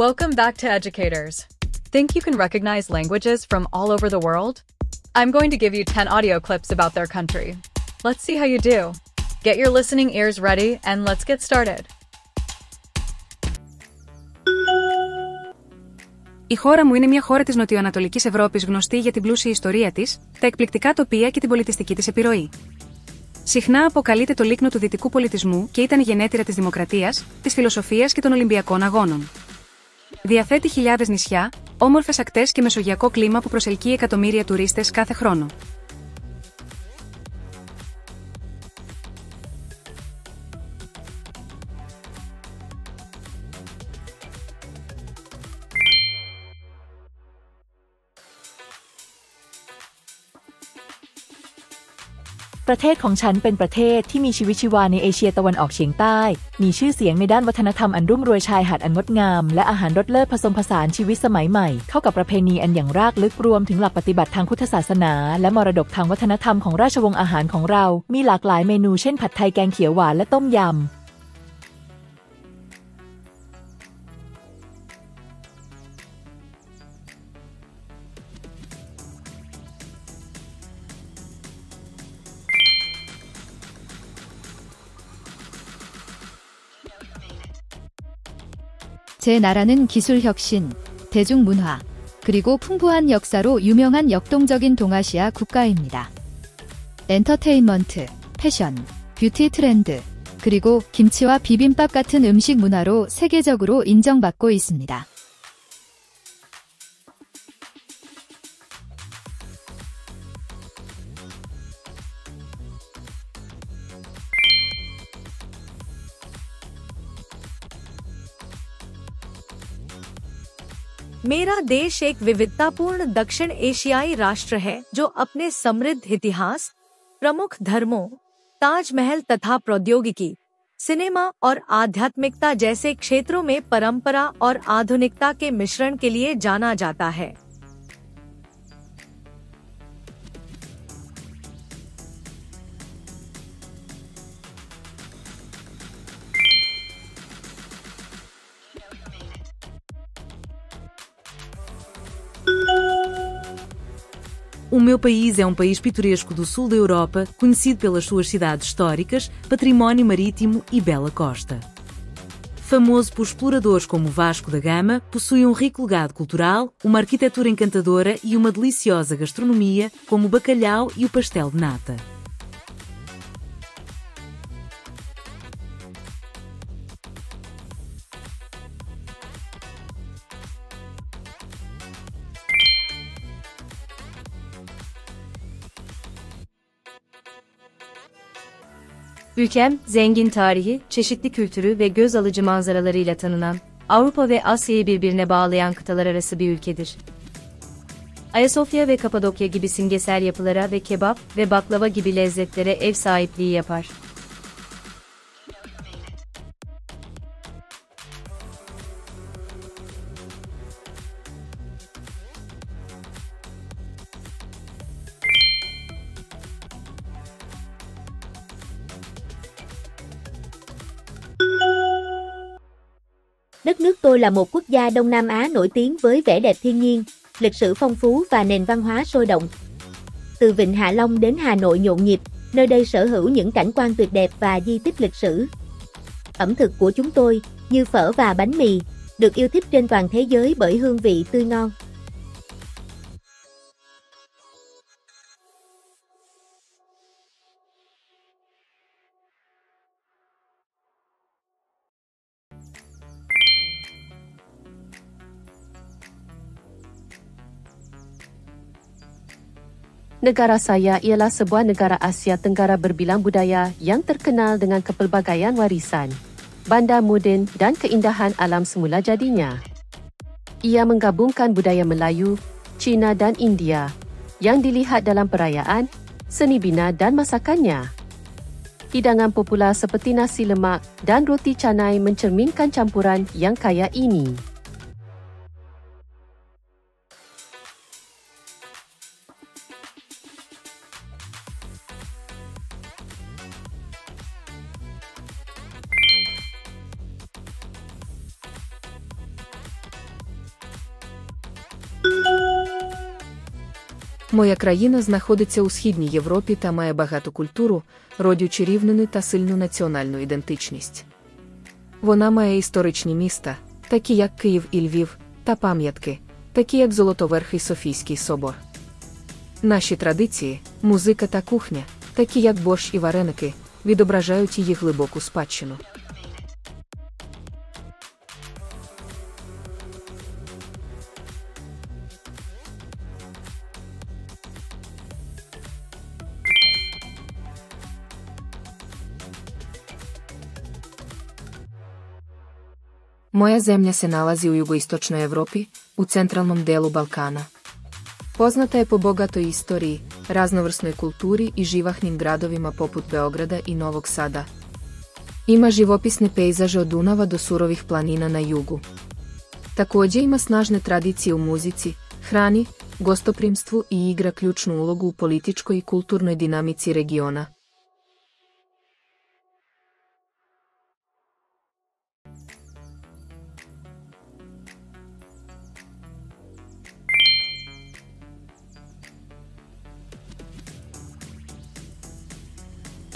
Welcome back to Educators. Think you can recognize languages from all over the world? I'm going to give you 10 audio clips about their country. Let's see how you do. Get your listening ears ready and let's get started. Η χώρα μου είναι μια χώρα της Νοτιοανατολικής Ευρώπης γνωστή για την πλούσια ιστορία της, τα εκπληκτικά τοπία και την πολιτιστική της επιρροή. Συχνά αποκαλείται το λίκνο του δυτικού πολιτισμού και ήταν η γενέτειρα της δημοκρατίας, της φιλοσοφίας και των Ολυμπιακών Αγώνων. Διαθέτει χιλιάδες νησιά, όμορφες ακτές και μεσογειακό κλίμα που προσελκύει εκατομμύρια τουρίστες κάθε χρόνο. Προτές ของฉันเป็นประเทศที่มีชีวิตชีวาในเอเชียตะวันออกเฉียงใต้มีชื่อเสียงในด้านวัฒนธรรมอันรุ่มรวยชายหาดอันงดงามและอาหารรสเลิศผสมผสานชีวิตสมัยใหม่เข้ากับประเพณีอันอย่างรากลึกรวมถึงหลักปฏิบัติทางพุทธศาสนาและมรดกทางวัฒนธรรมของราชวงศ์อาหารของเรามีหลากหลายเมนูเช่นผัดไทยแกงเขียวหวานและต้มยำ제 나라는 기술 혁신, 대중문화, 그리고 풍부한 역사로 유명한 역동적인 동아시아 국가입니다. 엔터테인먼트, 패션, 뷰티 트렌드, 그리고 김치와 비빔밥 같은 음식 문화로 세계적으로 인정받고 있습니다. मेरा देश एक विविधतापूर्ण दक्षिण एशियाई राष्ट्र है जो अपने समृद्ध इतिहास, प्रमुख धर्मों, ताजमहल तथा प्रौद्योगिकी, सिनेमा और आध्यात्मिकता जैसे क्षेत्रों में परंपरा और आधुनिकता के मिश्रण के लिए जाना जाता है। O meu país é um país pitoresco do sul da Europa, conhecido pelas suas cidades históricas, património marítimo e bela costa. Famoso por exploradores como Vasco da Gama, possui um rico legado cultural, uma arquitetura encantadora e uma deliciosa gastronomia, como o bacalhau e o pastel de nata. Ülkem, zengin tarihi, çeşitli kültürü ve göz alıcı manzaralarıyla tanınan, Avrupa ve Asya'yı birbirine bağlayan kıtalar arası bir ülkedir. Ayasofya ve Kapadokya gibi simgesel yapılara ve kebap ve baklava gibi lezzetlere ev sahipliği yapar. Đất nước tôi là một quốc gia Đông Nam Á nổi tiếng với vẻ đẹp thiên nhiên, lịch sử phong phú và nền văn hóa sôi động. Từ Vịnh Hạ Long đến Hà Nội nhộn nhịp, nơi đây sở hữu những cảnh quan tuyệt đẹp và di tích lịch sử. Ẩm thực của chúng tôi, như phở và bánh mì, được yêu thích trên toàn thế giới bởi hương vị tươi ngon. Negara saya ialah sebuah negara Asia Tenggara berbilang budaya yang terkenal dengan kepelbagaian warisan, bandar mudin dan keindahan alam semula jadinya. Ia menggabungkan budaya Melayu, Cina dan India yang dilihat dalam perayaan, seni bina dan masakannya. Hidangan popular seperti nasi lemak dan roti canai mencerminkan campuran yang kaya ini. Моя країна знаходиться у Східній Європі та має багату культуру, родючу рівнину та сильну національну ідентичність. Вона має історичні міста, такі як Київ і Львів, та пам'ятки, такі як Золотоверхий Софійський собор. Наші традиції, музика та кухня, такі як борщ і вареники, відображають її глибоку спадщину. Moja zemlja se nalazi u jugoistočnoj Evropi, u centralnom delu Balkana. Poznata je po bogatoj istoriji, raznovrsnoj kulturi i živahnim gradovima poput Beograda i Novog Sada. Ima živopisne pejzaže od Dunava do surovih planina na jugu. Također ima snažne tradicije u muzici, hrani, gostoprimstvu i igra ključnu ulogu u političkoj i kulturnoj dinamici regiona.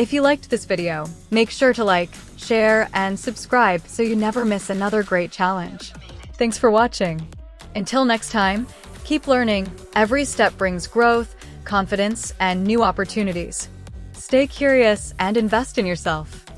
If you liked this video, make sure to like, share, and subscribe so you never miss another great challenge. Thanks for watching. Until next time, keep learning. Every step brings growth, confidence, and new opportunities. Stay curious and invest in yourself.